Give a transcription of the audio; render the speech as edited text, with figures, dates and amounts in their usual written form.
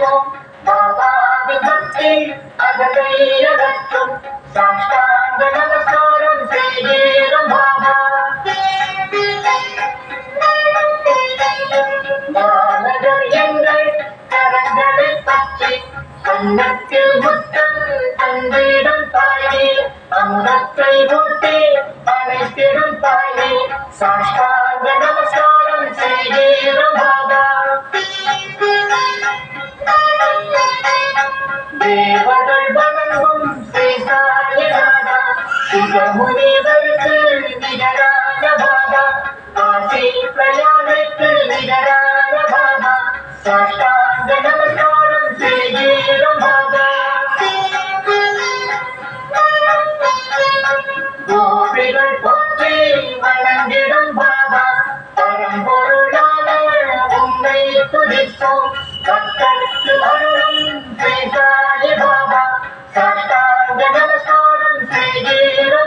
செய்வோம் பாபாவின் பக்தி அகத்தை அகற்றும் சாஷ்டாங்க நமஸ்காரம் செய்கிறோம் பாபா. பாலகர் எங்கள் கரங்களை பற்றி கண்ணத்தில் முத்தம் தந்திடும் தாயே, அமுதத்தை ஊட்டி அனைத்திடும் தாயே, சாஷ்டாங்க நமஸ்காரம் செய்கிறோம் பாபா. தேவர்கள் வணங்கும் ஸ்ரீ சாயிநாதா, சுகமுனிவருக்கு நிகரான பாபா, காசி பிரயாணைக்கு நிகரான பாபா, சாஷ்டாங்க நமஸ்காரம் செய்கிறோம் பாபா. கோவிகள் போற்றி வணங்கிடும் பாபா, பரம்பொருளான உம்மை துதிப்போம், பக்தருக்கு அருளும் ஸ்ரீ சாயி பாபா, சாஷ்டாங்க நமஸ்காரம் செய்கிறோம்